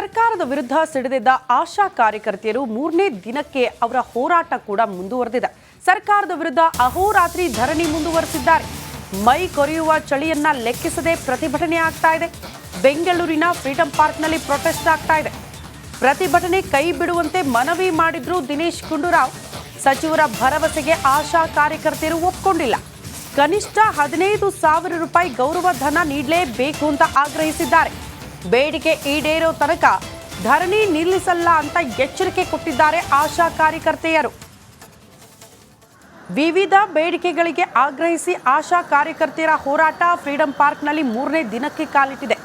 ಸರ್ಕಾರದ ವಿರುದ್ಧ ಸಿಡಿದಿದ್ದ ಆಶಾ ಕಾರ್ಯಕರ್ತೆಯರು ಮೂರನೇ ದಿನಕ್ಕೆ ಅವರ ಹೋರಾಟ ಕೂಡ ಮುಂದುವರೆದಿದೆ. ಸರ್ಕಾರದ ವಿರುದ್ಧ ಅಹೋರಾತ್ರಿ ಧರಣಿ ಮುಂದುವರೆಸಿದ್ದಾರೆ. ಮೈ ಕೊರೆಯುವ ಚಳಿಯನ್ನ ಲೆಕ್ಕಿಸದೆ ಪ್ರತಿಭಟನೆ ಆಗ್ತಾ ಇದೆ. ಬೆಂಗಳೂರಿನ ಫ್ರೀಡಂ ಪಾರ್ಕ್ನಲ್ಲಿ ಪ್ರೊಟೆಸ್ಟ್ ಆಗ್ತಾ ಇದೆ. ಪ್ರತಿಭಟನೆ ಕೈ ಬಿಡುವಂತೆ ಮನವಿ ಮಾಡಿದ್ರು ದಿನೇಶ್ ಗುಂಡೂರಾವ್. ಸಚಿವರ ಭರವಸೆಗೆ ಆಶಾ ಕಾರ್ಯಕರ್ತೆಯರು ಒಪ್ಪಿಕೊಂಡಿಲ್ಲ. ಕನಿಷ್ಠ 15,000 ರೂಪಾಯಿ ಗೌರವ ಧನ ನೀಡಲೇಬೇಕು ಅಂತ ಆಗ್ರಹಿಸಿದ್ದಾರೆ. ಬೇಡಿಕೆ ಈಡೇರೋ ತನಕ ಧರಣಿ ನಿಲ್ಲಿಸಲ್ಲ ಅಂತ ಎಚ್ಚರಿಕೆ ಕೊಟ್ಟಿದ್ದಾರೆ ಆಶಾ ಕಾರ್ಯಕರ್ತೆಯರು. ವಿವಿಧ ಬೇಡಿಕೆಗಳಿಗೆ ಆಗ್ರಹಿಸಿ ಆಶಾ ಕಾರ್ಯಕರ್ತೆಯರ ಹೋರಾಟ ಫ್ರೀಡಂ ಪಾರ್ಕ್ನಲ್ಲಿ ಮೂರನೇ ದಿನಕ್ಕೆ ಕಾಲಿಟ್ಟಿದೆ.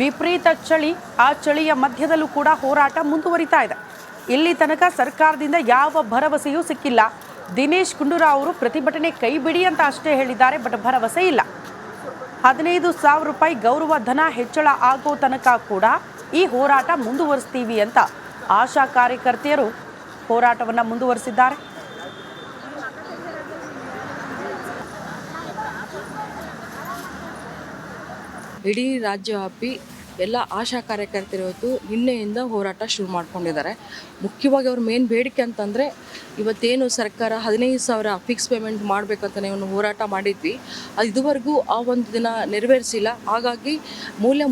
ವಿಪರೀತ ಚಳಿ, ಆ ಚಳಿಯ ಮಧ್ಯದಲ್ಲೂ ಕೂಡ ಹೋರಾಟ ಮುಂದುವರಿತಾ ಇದೆ. ಇಲ್ಲಿ ತನಕ ಸರ್ಕಾರದಿಂದ ಯಾವ ಭರವಸೆಯೂ ಸಿಕ್ಕಿಲ್ಲ. ದಿನೇಶ್ ಗುಂಡೂರಾವ್ ಅವರು ಪ್ರತಿಭಟನೆ ಕೈ ಬಿಡಿ ಅಂತ ಅಷ್ಟೇ ಹೇಳಿದ್ದಾರೆ, ಬಟ್ ಭರವಸೆ ಇಲ್ಲ. 15,000 ರೂಪಾಯಿ ಗೌರವ ಧನ ಹೆಚ್ಚಳ ಆಗೋ ತನಕ ಕೂಡ ಈ ಹೋರಾಟ ಮುಂದುವರಿಸ್ತೀವಿ ಅಂತ ಆಶಾ ಕಾರ್ಯಕರ್ತೆಯರು ಹೋರಾಟವನ್ನು ಮುಂದುವರಿಸಿದ್ದಾರೆ. ಇಡೀ ರಾಜ್ಯವ್ಯಾಪಿ ಎಲ್ಲ ಆಶಾ ಕಾರ್ಯಕರ್ತರು ಇವತ್ತು ನಿನ್ನೆಯಿಂದ ಹೋರಾಟ ಶುರು ಮಾಡ್ಕೊಂಡಿದ್ದಾರೆ. ಮುಖ್ಯವಾಗಿ ಅವ್ರ ಮೇನ್ ಬೇಡಿಕೆ ಅಂತಂದರೆ ಇವತ್ತೇನು ಸರ್ಕಾರ 15,000 ಫಿಕ್ಸ್ ಪೇಮೆಂಟ್ ಮಾಡಬೇಕಂತಲೇ ಒಂದು ಹೋರಾಟ ಮಾಡಿದ್ವಿ. ಅದು ಇದುವರೆಗೂ ಆ ಒಂದು ದಿನ ನೆರವೇರಿಸಿಲ್ಲ. ಹಾಗಾಗಿ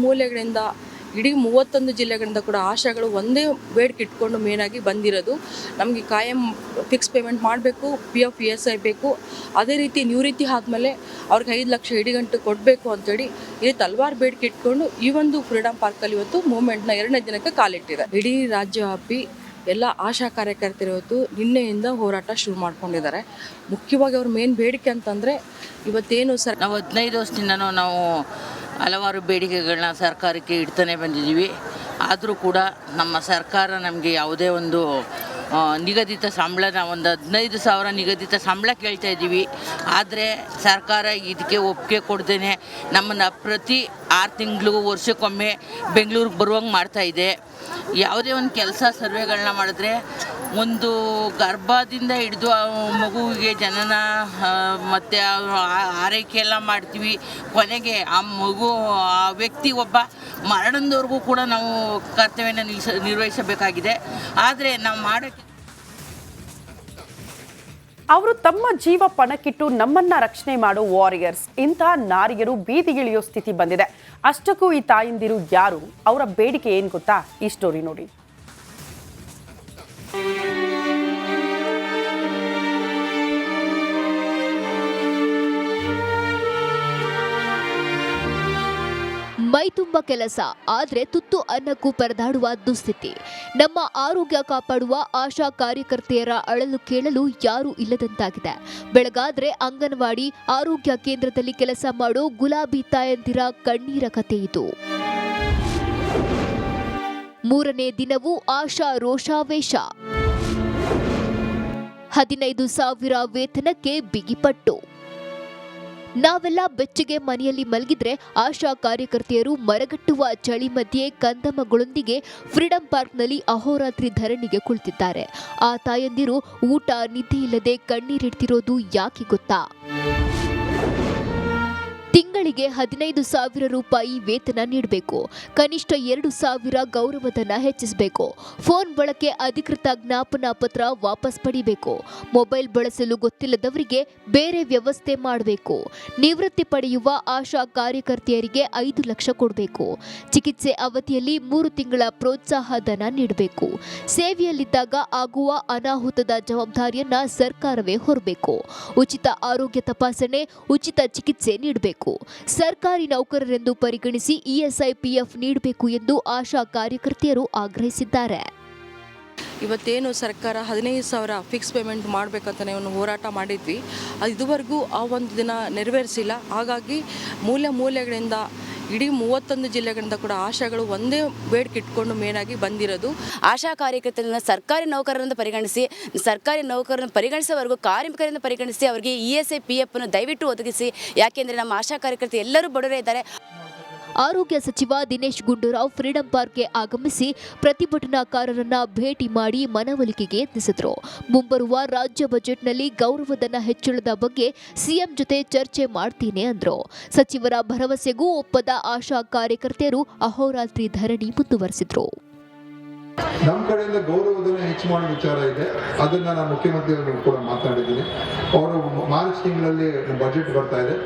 ಮೂಲೆಗಳಿಂದ ಇಡೀ 31 ಜಿಲ್ಲೆಗಳಿಂದ ಕೂಡ ಆಶಾಗಳು ಒಂದೇ ಬೇಡಿಕೆ ಇಟ್ಕೊಂಡು ಮೇನಾಗಿ ಬಂದಿರೋದು. ನಮಗೆ ಕಾಯಂ ಫಿಕ್ಸ್ ಪೇಮೆಂಟ್ ಮಾಡಬೇಕು, PF ESI ಬೇಕು, ಅದೇ ರೀತಿ ನಿವೃತ್ತಿ ಆದಮೇಲೆ ಅವ್ರಿಗೆ 5 ಲಕ್ಷ ಇಡಿಗಂಟು ಕೊಡಬೇಕು ಅಂತೇಳಿ ಈ ಹಲವಾರು ಬೇಡಿಕೆ ಇಟ್ಕೊಂಡು ಈ ಒಂದು ಫ್ರೀಡಂ ಪಾರ್ಕಲ್ಲಿ ಇವತ್ತು ಮೂವ್ಮೆಂಟ್ನ 2ನೇ ದಿನಕ್ಕೆ ಕಾಲಿಟ್ಟಿದೆ. ಇಡೀ ರಾಜ್ಯವ್ಯಾಪಿ ಎಲ್ಲ ಆಶಾ ಕಾರ್ಯಕರ್ತರು ಇವತ್ತು ನಿನ್ನೆಯಿಂದ ಹೋರಾಟ ಶುರು ಮಾಡ್ಕೊಂಡಿದ್ದಾರೆ. ಮುಖ್ಯವಾಗಿ ಅವ್ರ ಮೇನ್ ಬೇಡಿಕೆ ಅಂತಂದರೆ ಇವತ್ತೇನು ನಾವು 15 ವರ್ಷದಿಂದನೂ ನಾವು ಹಲವಾರು ಬೇಡಿಕೆಗಳನ್ನ ಸರ್ಕಾರಕ್ಕೆ ಇಡ್ತಾನೆ ಬಂದಿದ್ದೀವಿ. ಆದರೂ ಕೂಡ ನಮ್ಮ ಸರ್ಕಾರ ನಮಗೆ ಯಾವುದೇ ಒಂದು ನಿಗದಿತ ಸಂಬಳನ ಒಂದು 15,000 ನಿಗದಿತ ಸಂಬಳ ಕೇಳ್ತಾ ಇದ್ದೀವಿ. ಆದರೆ ಸರ್ಕಾರ ಇದಕ್ಕೆ ಒಪ್ಪಿಗೆ ಕೊಡ್ದೇನೆ ನಮ್ಮನ್ನು ಪ್ರತಿ 6 ತಿಂಗಳಿಗೂ ವರ್ಷಕ್ಕೊಮ್ಮೆ ಬೆಂಗಳೂರಿಗೆ ಬರುವಂಗೆ ಮಾಡ್ತಾಯಿದೆ. ಯಾವುದೇ ಒಂದು ಕೆಲಸ ಸರ್ವೆಗಳನ್ನ ಮಾಡಿದ್ರೆ ಒಂದು ಗರ್ಭದಿಂದ ಹಿಡಿದು ಮಗುವಿಗೆ ಜನನ ಮತ್ತು ಆರೈಕೆ ಎಲ್ಲ ಮಾಡ್ತೀವಿ. ಕೊನೆಗೆ ಆ ಮಗು ಆ ವ್ಯಕ್ತಿ ಒಬ್ಬ ಮರಣದವರೆಗೂ ಕೂಡ ನಾವು ಕರ್ತವ್ಯನ ನಿರ್ವಹಿಸಬೇಕಾಗಿದೆ. ಆದರೆ ನಾವು ಮಾಡೋಕ್ಕೆ ಅವರು ತಮ್ಮ ಜೀವ ಪಣಕ್ಕಿಟ್ಟು ನಮ್ಮನ್ನ ರಕ್ಷಣೆ ಮಾಡೋ ವಾರಿಯರ್ಸ್. ಇಂಥ ನಾರಿಯರು ಬೀದಿಗಿಳಿಯೋ ಸ್ಥಿತಿ ಬಂದಿದೆ. ಅಷ್ಟಕ್ಕೂ ಈ ತಾಯಂದಿರು ಯಾರು, ಅವರ ಬೇಡಿಕೆ ಏನು ಗೊತ್ತಾ? ಈ ಸ್ಟೋರಿ ನೋಡಿ. ಮೈತುಂಬ ಕೆಲಸ ಆದರೆ ತುತ್ತು ಅನ್ನಕ್ಕೂ ಪರದಾಡುವ ದುಸ್ಥಿತಿ. ನಮ್ಮ ಆರೋಗ್ಯ ಕಾಪಾಡುವ ಆಶಾ ಕಾರ್ಯಕರ್ತೆಯರ ಅಳಲು ಕೇಳಲು ಯಾರೂ ಇಲ್ಲದಂತಾಗಿದೆ. ಬೆಳಗಾದ್ರೆ ಅಂಗನವಾಡಿ ಆರೋಗ್ಯ ಕೇಂದ್ರದಲ್ಲಿ ಕೆಲಸ ಮಾಡೋ ಗುಲಾಬಿ ತಾಯಂದಿರ ಕಣ್ಣೀರ ಕಥೆ ಇದು. ಮೂರನೇ ದಿನವೂ ಆಶಾ ರೋಷಾವೇಶ. 15,000 ವೇತನಕ್ಕೆ ಬಿಗಿಪಟ್ಟು. ನಾವೆಲ್ಲ ಬೆಚ್ಚಗೆ ಮನೆಯಲ್ಲಿ ಮಲಗಿದ್ರೆ ಆಶಾ ಕಾರ್ಯಕರ್ತೆಯರು ಮರಗಟ್ಟುವ ಚಳಿ ಮಧ್ಯೆ ಕಂದಮ್ಮಗಳೊಂದಿಗೆ ಫ್ರೀಡಂ ಪಾರ್ಕ್ನಲ್ಲಿ ಅಹೋರಾತ್ರಿ ಧರಣಿಗೆ ಕುಳಿತಿದ್ದಾರೆ. ಆ ತಾಯಂದಿರು ಊಟ ನಿದ್ದೆ ಇಲ್ಲದೆ ಕಣ್ಣೀರಿಡ್ತಿರೋದು ಯಾಕೆ ಗೊತ್ತಾ? ತಿಂಗಳಿಗೆ 15,000 ರೂಪಾಯಿ ವೇತನ ನೀಡಬೇಕು. ಕನಿಷ್ಠ 2,000 ಗೌರವಧನ ಹೆಚ್ಚಿಸಬೇಕು. ಫೋನ್ ಬಳಕೆ ಅಧಿಕೃತ ಜ್ಞಾಪನಾ ಪತ್ರ ವಾಪಸ್ ಪಡಿಬೇಕು. ಮೊಬೈಲ್ ಬಳಸಲು ಗೊತ್ತಿಲ್ಲದವರಿಗೆ ಬೇರೆ ವ್ಯವಸ್ಥೆ ಮಾಡಬೇಕು. ನಿವೃತ್ತಿ ಪಡೆಯುವ ಆಶಾ ಕಾರ್ಯಕರ್ತೆಯರಿಗೆ 5 ಲಕ್ಷ ಕೊಡಬೇಕು. ಚಿಕಿತ್ಸೆ ಅವಧಿಯಲ್ಲಿ 3 ತಿಂಗಳ ಪ್ರೋತ್ಸಾಹ ಧನ ನೀಡಬೇಕು. ಸೇವೆಯಲ್ಲಿದ್ದಾಗ ಆಗುವ ಅನಾಹುತದ ಜವಾಬ್ದಾರಿಯನ್ನ ಸರ್ಕಾರವೇ ಹೊರಬೇಕು. ಉಚಿತ ಆರೋಗ್ಯ ತಪಾಸಣೆ, ಉಚಿತ ಚಿಕಿತ್ಸೆ ನೀಡಬೇಕು. ಸರ್ಕಾರಿ ನೌಕರರೆಂದು ಪರಿಗಣಿಸಿ ESI PF ನೀಡಬೇಕು ಎಂದು ಆಶಾ ಕಾರ್ಯಕರ್ತೆಯರು ಆಗ್ರಹಿಸಿದ್ದಾರೆ. ಇವತ್ತೇನು ಸರ್ಕಾರ 15,000 ಫಿಕ್ಸ್ ಪೇಮೆಂಟ್ ಮಾಡಬೇಕಂತಲೇ ಒಂದು ಹೋರಾಟ ಮಾಡಿದ್ವಿ. ಅದು ಇದುವರೆಗೂ ಆ ಒಂದು ದಿನ ನೆರವೇರಿಸಿಲ್ಲ. ಹಾಗಾಗಿ ಮೂಲೆಗಳಿಂದ ಇಡೀ 31 ಜಿಲ್ಲೆಗಳಿಂದ ಕೂಡ ಆಶಾಗಳು ಒಂದೇ ಬೇಡಿಕೆ ಇಟ್ಕೊಂಡು ಮೇನಾಗಿ ಬಂದಿರೋದು. ಆಶಾ ಕಾರ್ಯಕರ್ತರನ್ನ ಸರ್ಕಾರಿ ನೌಕರರನ್ನು ಪರಿಗಣಿಸುವವರೆಗೂ ಕಾರ್ಮಿಕರನ್ನು ಪರಿಗಣಿಸಿ ಅವರಿಗೆ ESI PF ಅನ್ನು ದಯವಿಟ್ಟು ಒದಗಿಸಿ. ಯಾಕೆಂದರೆ ನಮ್ಮ ಆಶಾ ಕಾರ್ಯಕರ್ತರು ಎಲ್ಲರೂ ಬಡವರೇ ಇದ್ದಾರೆ. ಆರೋಗ್ಯ ಸಚಿವ ದಿನೇಶ್ ಗುಂಡೂರಾವ್ ಫ್ರೀಡಂ ಪಾರ್ಕ್ಗೆ ಆಗಮಿಸಿ ಪ್ರತಿಭಟನಾಕಾರರನ್ನ ಭೇಟಿ ಮಾಡಿ ಮನವೊಲಿಕೆಗೆ ಯತ್ನಿಸಿದರು. ಮುಂಬರುವ ರಾಜ್ಯ ಬಜೆಟ್ನಲ್ಲಿ ಗೌರವಧನ ಹೆಚ್ಚಳದ ಬಗ್ಗೆ ಸಿಎಂ ಜೊತೆ ಚರ್ಚೆ ಮಾಡ್ತೀನಿ ಅಂದ್ರು. ಸಚಿವರ ಭರವಸೆಗೂ ಒಪ್ಪದ ಆಶಾ ಕಾರ್ಯಕರ್ತೆಯರು ಅಹೋರಾತ್ರಿ ಧರಣಿ ಮುಂದುವರೆಸಿದ್ರು. ನಮ್ಮ ಕಡೆಯಿಂದ ಗೌರವಧನ ಹೆಚ್ಚು ಮಾಡೋ ವಿಚಾರ ಇದೆ. ಅದನ್ನ ನಾನು ಮುಖ್ಯಮಂತ್ರಿಗಳು ಕೂಡ ಮಾತಾಡಿದ್ದೀನಿ. ಅವರು ಮಾರ್ಚ್ ತಿಂಗಳಲ್ಲಿ ಬಜೆಟ್ ಬರ್ತಾ ಇದೆ.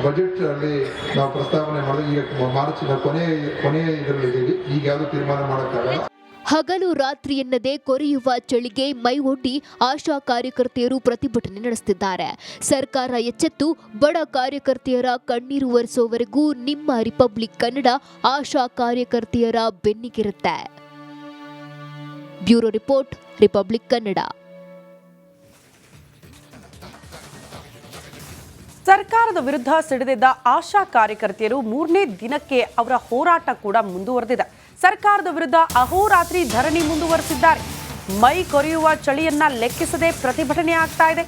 ಬಜೆಟ್ ಅಲ್ಲಿ ನಾವು ಪ್ರಸ್ತಾವನೆ ಮಾಡಿದ್ರೆ ಈಗ ಮಾರ್ಚಿನ ಕೊನೆಯ ಇದರಲ್ಲಿದ್ದೀವಿ. ಈಗ ಯಾವುದು ತೀರ್ಮಾನ ಮಾಡೋಕ್ಕಾಗಲ್ಲ. ಹಗಲು ರಾತ್ರಿ ಎನ್ನದೇ ಕೊರೆಯುವ ಚಳಿಗೆ ಮೈ ಒಡ್ಡಿ ಆಶಾ ಕಾರ್ಯಕರ್ತೆಯರು ಪ್ರತಿಭಟನೆ ನಡೆಸುತ್ತಿದ್ದಾರೆ. ಸರ್ಕಾರ ಎಚ್ಚೆತ್ತು ಬಡ ಕಾರ್ಯಕರ್ತೆಯರ ಕಣ್ಣೀರು ಒರೆಸುವವರೆಗೂ ನಿಮ್ಮ ರಿಪಬ್ಲಿಕ್ ಕನ್ನಡ ಆಶಾ ಕಾರ್ಯಕರ್ತೆಯರ ಬೆನ್ನಿಗಿರುತ್ತೆ. Bureau report, Republic Kannada. ಸರ್ಕಾರದ ವಿರುದ್ಧ ಸಿಡಿದಿದ್ದ ಆಶಾ ಕಾರ್ಯಕರ್ತೆಯರು ಮೂರನೇ ದಿನಕ್ಕೆ ಅವರ ಹೋರಾಟ ಕೂಡ ಮುಂದುವರೆದಿದೆ. ಸರ್ಕಾರದ ವಿರುದ್ಧ ಅಹೋರಾತ್ರಿ ಧರಣಿ ಮುಂದುವರೆಸಿದ್ದಾರೆ. ಮೈ ಕೊರೆಯುವ ಚಳಿಯನ್ನ ಲೆಕ್ಕಿಸದೆ ಪ್ರತಿಭಟನೆ ಆಗ್ತಾ ಇದೆ.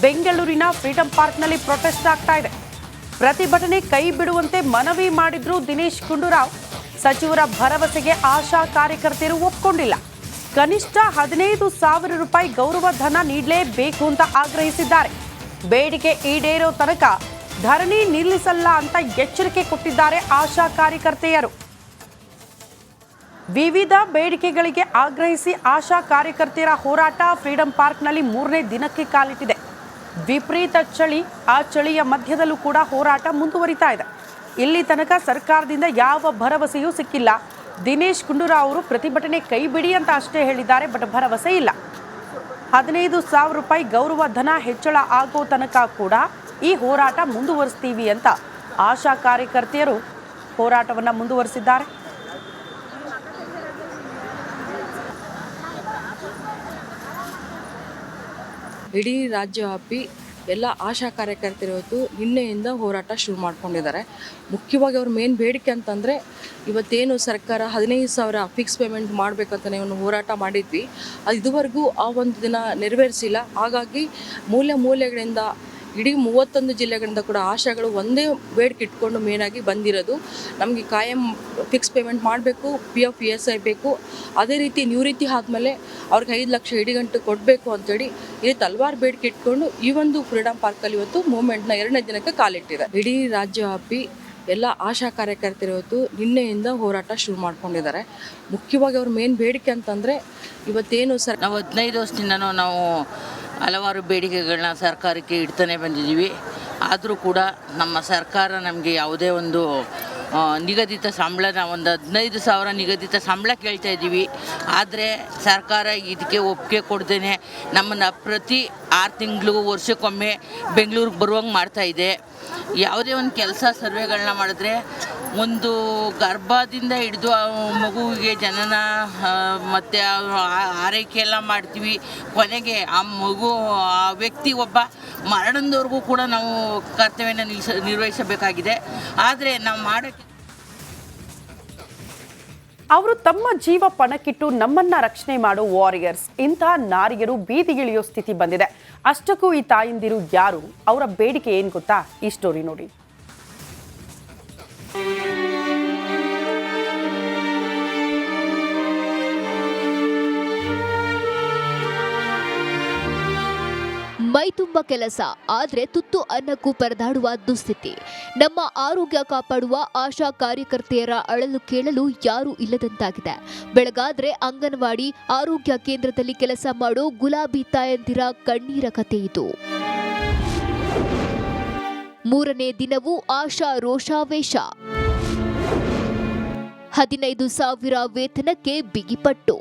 ಬೆಂಗಳೂರಿನ ಫ್ರೀಡಂ ಪಾರ್ಕ್ನಲ್ಲಿ ಪ್ರೊಟೆಸ್ಟ್ ಆಗ್ತಾ ಇದೆ. ಪ್ರತಿಭಟನೆ ಕೈ ಬಿಡುವಂತೆ ಮನವಿ ಮಾಡಿದ್ರು ದಿನೇಶ್ ಗುಂಡೂರಾವ್. ಸಚಿವರ ಭರವಸೆಗೆ ಆಶಾ ಕಾರ್ಯಕರ್ತೆಯರು ಒಪ್ಕೊಂಡಿಲ್ಲ. ಕನಿಷ್ಠ 15,000 ರೂಪಾಯಿ ಗೌರವ ಧನ ನೀಡಲೇಬೇಕು ಅಂತ ಆಗ್ರಹಿಸಿದ್ದಾರೆ. ಬೇಡಿಕೆ ಈಡೇರೋ ತನಕ ಧರಣಿ ನಿಲ್ಲಿಸಲ್ಲ ಅಂತ ಎಚ್ಚರಿಕೆ ಕೊಟ್ಟಿದ್ದಾರೆ ಆಶಾ ಕಾರ್ಯಕರ್ತೆಯರು. ವಿವಿಧ ಬೇಡಿಕೆಗಳಿಗೆ ಆಗ್ರಹಿಸಿ ಆಶಾ ಕಾರ್ಯಕರ್ತೆಯರ ಹೋರಾಟ ಫ್ರೀಡಂ ಪಾರ್ಕ್ನಲ್ಲಿ 3ನೇ ದಿನಕ್ಕೆ ಕಾಲಿಟ್ಟಿದೆ. ವಿಪರೀತ ಚಳಿ, ಆ ಚಳಿಯ ಮಧ್ಯದಲ್ಲೂ ಕೂಡ ಹೋರಾಟ ಮುಂದುವರಿತಾ ಇದೆ. ಇಲ್ಲಿ ತನಕ ಸರ್ಕಾರದಿಂದ ಯಾವ ಭರವಸೆಯೂ ಸಿಕ್ಕಿಲ್ಲ. ದಿನೇಶ್ ಗುಂಡೂರಾವ್ ಅವರು ಪ್ರತಿಭಟನೆ ಕೈ ಬಿಡಿ ಅಂತ ಅಷ್ಟೇ ಹೇಳಿದ್ದಾರೆ, ಬಟ್ ಭರವಸೆ ಇಲ್ಲ. 15,000 ರೂಪಾಯಿ ಗೌರವ ಧನ ಹೆಚ್ಚಳ ಆಗೋ ತನಕ ಕೂಡ ಈ ಹೋರಾಟ ಮುಂದುವರಿಸ್ತೀವಿ ಅಂತ ಆಶಾ ಕಾರ್ಯಕರ್ತೆಯರು ಹೋರಾಟವನ್ನು ಮುಂದುವರಿಸಿದ್ದಾರೆ. ಇಡೀ ರಾಜ್ಯವ್ಯಾಪಿ ಎಲ್ಲ ಆಶಾ ಕಾರ್ಯಕರ್ತರು ಇವತ್ತು ನಿನ್ನೆಯಿಂದ ಹೋರಾಟ ಶುರು ಮಾಡ್ಕೊಂಡಿದ್ದಾರೆ. ಮುಖ್ಯವಾಗಿ ಅವ್ರ ಮೇನ್ ಬೇಡಿಕೆ ಅಂತಂದರೆ ಇವತ್ತೇನು ಸರ್ಕಾರ 15,000 ಫಿಕ್ಸ್ ಪೇಮೆಂಟ್ ಮಾಡಬೇಕಂತಲೇ ಒಂದು ಹೋರಾಟ ಮಾಡಿದ್ವಿ. ಅದು ಇದುವರೆಗೂ ಆ ಒಂದು ದಿನ ನೆರವೇರಿಸಿಲ್ಲ. ಹಾಗಾಗಿ ಮೂಲೆಗಳಿಂದ ಇಡೀ 31 ಜಿಲ್ಲೆಗಳಿಂದ ಕೂಡ ಆಶಾಗಳು ಒಂದೇ ಬೇಡಿಕೆ ಇಟ್ಕೊಂಡು ಮೇನಾಗಿ ಬಂದಿರೋದು. ನಮಗೆ ಕಾಯಂ ಫಿಕ್ಸ್ ಪೇಮೆಂಟ್ ಮಾಡಬೇಕು, PF ESI ಬೇಕು, ಅದೇ ರೀತಿ ನಿವೃತ್ತಿ ಆದಮೇಲೆ ಅವ್ರಿಗೆ 5 ಲಕ್ಷ ಇಡಿಗಂಟು ಕೊಡಬೇಕು ಅಂತೇಳಿ ಇಲ್ಲಿ ಹಲವಾರು ಬೇಡಿಕೆ ಇಟ್ಕೊಂಡು ಈ ಒಂದು ಫ್ರೀಡಂ ಪಾರ್ಕಲ್ಲಿ ಇವತ್ತು ಮೂವ್ಮೆಂಟ್ನ 2ನೇ ದಿನಕ್ಕೆ ಕಾಲಿಟ್ಟಿದೆ. ಇಡೀ ರಾಜ್ಯವ್ಯಾಪಿ ಎಲ್ಲ ಆಶಾ ಕಾರ್ಯಕರ್ತರು ಇವತ್ತು ನಿನ್ನೆಯಿಂದ ಹೋರಾಟ ಶುರು ಮಾಡ್ಕೊಂಡಿದ್ದಾರೆ. ಮುಖ್ಯವಾಗಿ ಅವ್ರ ಮೇನ್ ಬೇಡಿಕೆ ಅಂತಂದರೆ ಇವತ್ತೇನು ನಾವು 15 ವರ್ಷದಿಂದನೂ ನಾವು ಹಲವಾರು ಬೇಡಿಕೆಗಳನ್ನ ಸರ್ಕಾರಕ್ಕೆ ಇಡ್ತಾನೆ ಬಂದಿದ್ದೀವಿ. ಆದರೂ ಕೂಡ ನಮ್ಮ ಸರ್ಕಾರ ನಮಗೆ ಯಾವುದೇ ಒಂದು ನಿಗದಿತ ಸಂಬಳನ ಒಂದು 15,000 ನಿಗದಿತ ಸಂಬಳ ಕೇಳ್ತಾ ಇದ್ದೀವಿ. ಆದರೆ ಸರ್ಕಾರ ಇದಕ್ಕೆ ಒಪ್ಪಿಗೆ ಕೊಡ್ದೇನೆ ನಮ್ಮನ್ನು ಪ್ರತಿ 6 ತಿಂಗಳಿಗೂ ವರ್ಷಕ್ಕೊಮ್ಮೆ ಬೆಂಗಳೂರಿಗೆ ಬರುವಂಗೆ ಮಾಡ್ತಾಯಿದೆ. ಯಾವುದೇ ಒಂದು ಕೆಲಸ ಸರ್ವೆಗಳನ್ನ ಮಾಡಿದ್ರೆ ಒಂದು ಗರ್ಭದಿಂದ ಹಿಡಿದು ಮಗುವಿಗೆ ಜನನ ಮತ್ತು ಆರೈಕೆ ಎಲ್ಲ ಮಾಡ್ತೀವಿ. ಕೊನೆಗೆ ಆ ಮಗು ಆ ವ್ಯಕ್ತಿ ಒಬ್ಬ ಮರಣದವರೆಗೂ ಕೂಡ ನಾವು ಕರ್ತವ್ಯನ ನಿರ್ವಹಿಸಬೇಕಾಗಿದೆ. ಆದರೆ ನಾವು ಮಾಡೋಕ್ಕೆ ಅವರು ತಮ್ಮ ಜೀವ ಪಣಕ್ಕಿಟ್ಟು ನಮ್ಮನ್ನ ರಕ್ಷಣೆ ಮಾಡೋ ವಾರಿಯರ್ಸ್. ಇಂತಹ ನಾರಿಯರು ಬೀದಿಗಿಳಿಯೋ ಸ್ಥಿತಿ ಬಂದಿದೆ. ಅಷ್ಟಕ್ಕೂ ಈ ತಾಯಂದಿರು ಯಾರು, ಅವರ ಬೇಡಿಕೆ ಏನು ಗೊತ್ತಾ? ಈ ಸ್ಟೋರಿ ನೋಡಿ. ಮೈತುಂಬ ಕೆಲಸ ಆದರೆ ತುತ್ತು ಅನ್ನಕ್ಕೂ ಪರದಾಡುವ ದುಸ್ಥಿತಿ. ನಮ್ಮ ಆರೋಗ್ಯ ಕಾಪಾಡುವ ಆಶಾ ಕಾರ್ಯಕರ್ತೆಯರ ಅಳಲು ಕೇಳಲು ಯಾರೂ ಇಲ್ಲದಂತಾಗಿದೆ. ಬೆಳಗಾದ್ರೆ ಅಂಗನವಾಡಿ ಆರೋಗ್ಯ ಕೇಂದ್ರದಲ್ಲಿ ಕೆಲಸ ಮಾಡೋ ಗುಲಾಬಿ ತಾಯಂದಿರ ಕಣ್ಣೀರ ಕಥೆ ಇದು. 3ನೇ ದಿನವೂ ಆಶಾ ರೋಷಾವೇಶ. 15,000 ವೇತನಕ್ಕೆ ಬಿಗಿಪಟ್ಟು.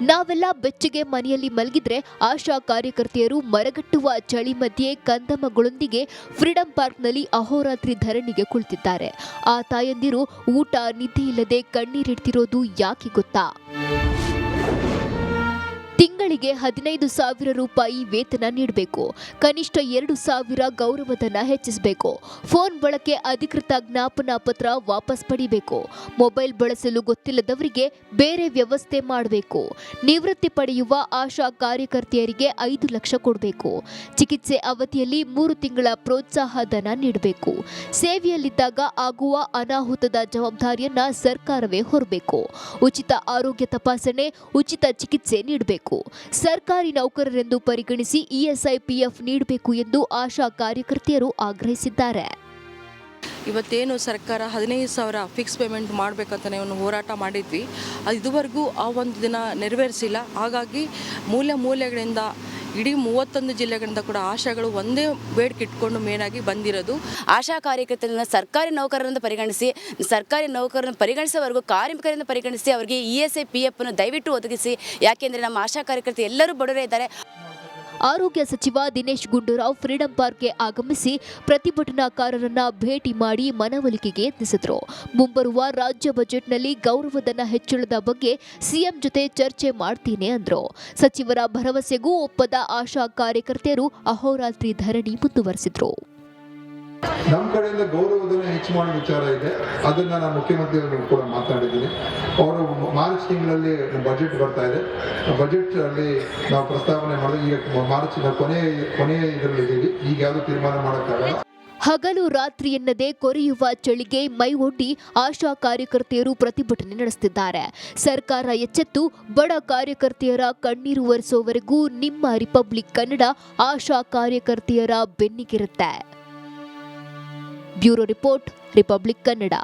ನಾವೆಲ್ಲ ಬೆಚ್ಚಗೆ ಮನೆಯಲ್ಲಿ ಮಲಗಿದ್ರೆ ಆಶಾ ಕಾರ್ಯಕರ್ತೆಯರು ಮರಗಟ್ಟುವ ಚಳಿ ಮಧ್ಯೆ ಕಂದಮ್ಮಗಳೊಂದಿಗೆ ಫ್ರೀಡಂ ಪಾರ್ಕ್ನಲ್ಲಿ ಅಹೋರಾತ್ರಿ ಧರಣಿಗೆ ಕುಳಿತಿದ್ದಾರೆ. ಆ ತಾಯಂದಿರು ಊಟ ನಿದ್ದೆ ಇಲ್ಲದೆ ಕಣ್ಣೀರಿಡ್ತಿರೋದು ಯಾಕೆ ಗೊತ್ತಾ? ತಿಂಗಳಿಗೆ 15,000 ರೂಪಾಯಿ ವೇತನ ನೀಡಬೇಕು. ಕನಿಷ್ಠ 2,000 ಗೌರವಧನ ಹೆಚ್ಚಿಸಬೇಕು. ಫೋನ್ ಬಳಕೆ ಅಧಿಕೃತ ಜ್ಞಾಪನಾ ಪತ್ರ ವಾಪಸ್ ಪಡಿಬೇಕು. ಮೊಬೈಲ್ ಬಳಸಲು ಗೊತ್ತಿಲ್ಲದವರಿಗೆ ಬೇರೆ ವ್ಯವಸ್ಥೆ ಮಾಡಬೇಕು. ನಿವೃತ್ತಿ ಪಡೆಯುವ ಆಶಾ ಕಾರ್ಯಕರ್ತೆಯರಿಗೆ 5 ಲಕ್ಷ ಕೊಡಬೇಕು. ಚಿಕಿತ್ಸೆ ಅವಧಿಯಲ್ಲಿ 3 ತಿಂಗಳ ಪ್ರೋತ್ಸಾಹ ಧನ ನೀಡಬೇಕು. ಸೇವೆಯಲ್ಲಿದ್ದಾಗ ಆಗುವ ಅನಾಹುತದ ಜವಾಬ್ದಾರಿಯನ್ನ ಸರ್ಕಾರವೇ ಹೊರಬೇಕು. ಉಚಿತ ಆರೋಗ್ಯ ತಪಾಸಣೆ, ಉಚಿತ ಚಿಕಿತ್ಸೆ ನೀಡಬೇಕು. ಸರ್ಕಾರಿ ನೌಕರರೆಂದು ಪರಿಗಣಿಸಿ ESI PF ನೀಡಬೇಕು ಎಂದು ಆಶಾ ಕಾರ್ಯಕರ್ತೆಯರು ಆಗ್ರಹಿಸಿದ್ದಾರೆ. ಇವತ್ತೇನು ಸರ್ಕಾರ 15,000 ಫಿಕ್ಸ್ ಪೇಮೆಂಟ್ ಮಾಡಬೇಕಂತಲೇ ಒಂದು ಹೋರಾಟ ಮಾಡಿದ್ವಿ. ಅದು ಇದುವರೆಗೂ ಆ ಒಂದು ದಿನ ನೆರವೇರಿಸಿಲ್ಲ. ಹಾಗಾಗಿ ಮೂಲೆಗಳಿಂದ ಇಡೀ 31 ಜಿಲ್ಲೆಗಳಿಂದ ಕೂಡ ಆಶಾಗಳು ಒಂದೇ ಬೇಡಿಕೆ ಇಟ್ಕೊಂಡು ಮೇನಾಗಿ ಬಂದಿರೋದು. ಆಶಾ ಕಾರ್ಯಕರ್ತರನ್ನ ಸರ್ಕಾರಿ ನೌಕರರನ್ನು ಪರಿಗಣಿಸಿ, ಸರ್ಕಾರಿ ನೌಕರರನ್ನು ಪರಿಗಣಿಸೋವರೆಗೂ ಕಾರ್ಮಿಕರನ್ನು ಪರಿಗಣಿಸಿ ಅವರಿಗೆ ESI PF ಅನ್ನು ದಯವಿಟ್ಟು ಒದಗಿಸಿ. ಯಾಕೆಂದರೆ ನಮ್ಮ ಆಶಾ ಕಾರ್ಯಕರ್ತರು ಎಲ್ಲರೂ ಬಡವರೇ ಇದ್ದಾರೆ. ಆರೋಗ್ಯ ಸಚಿವ ದಿನೇಶ್ ಗುಂಡೂರಾವ್ ಫ್ರೀಡಂ ಪಾರ್ಕ್ಗೆ ಆಗಮಿಸಿ ಪ್ರತಿಭಟನಾಕಾರರನ್ನ ಭೇಟಿ ಮಾಡಿ ಮನವೊಲಿಕೆಗೆ ಯತ್ನಿಸಿದರು. ಮುಂಬರುವ ರಾಜ್ಯ ಬಜೆಟ್ನಲ್ಲಿ ಗೌರವಧನ ಹೆಚ್ಚಳದ ಬಗ್ಗೆ ಸಿಎಂ ಜೊತೆ ಚರ್ಚೆ ಮಾಡ್ತೀನಿ ಅಂದ್ರು. ಸಚಿವರ ಭರವಸೆಗೂ ಒಪ್ಪದ ಆಶಾ ಕಾರ್ಯಕರ್ತೆಯರು ಅಹೋರಾತ್ರಿ ಧರಣಿ ಮುಂದುವರೆಸಿದ್ರು. ನಮ್ಮ ಕಡೆಯಿಂದ ಗೌರವಧನ ಹೆಚ್ಚು ಮಾಡೋ ವಿಚಾರ ಇದೆ. ಅದನ್ನ ನಾನು ಮುಖ್ಯಮಂತ್ರಿಗಳು ಕೂಡ ಮಾತಾಡಿದ್ದೀನಿ. ಅವರು ಮಾರ್ಚ್ ತಿಂಗಳಲ್ಲಿ ಬಜೆಟ್ ಬರ್ತಾ ಇದೆ. ಬಜೆಟ್ ಅಲ್ಲಿ ನಾವು ಪ್ರಸ್ತಾವನೆ ಮಾಡಿದ್ರೆ ಈಗ ಮಾರ್ಚ್ ಕೊನೆಯ ಇದರಲ್ಲಿದ್ದೀವಿ. ಈಗ ಯಾವುದು ತೀರ್ಮಾನ ಮಾಡೋಕ್ಕಾಗಲ್ಲ. ಹಗಲು ರಾತ್ರಿ ಎನ್ನದೇ ಕೊರೆಯುವ ಚಳಿಗೆ ಮೈ ಒಡ್ಡಿ ಆಶಾ ಕಾರ್ಯಕರ್ತೆಯರು ಪ್ರತಿಭಟನೆ ನಡೆಸುತ್ತಿದ್ದಾರೆ. ಸರ್ಕಾರ ಎಚ್ಚೆತ್ತು ಬಡ ಕಾರ್ಯಕರ್ತೆಯರ ಕಣ್ಣೀರು ಒರೆಸೋವರೆಗೂ ನಿಮ್ಮ ರಿಪಬ್ಲಿಕ್ ಕನ್ನಡ ಆಶಾ ಕಾರ್ಯಕರ್ತೆಯರ ಬೆನ್ನಿಗಿರುತ್ತೆ. Bureau report, Republic Kannada.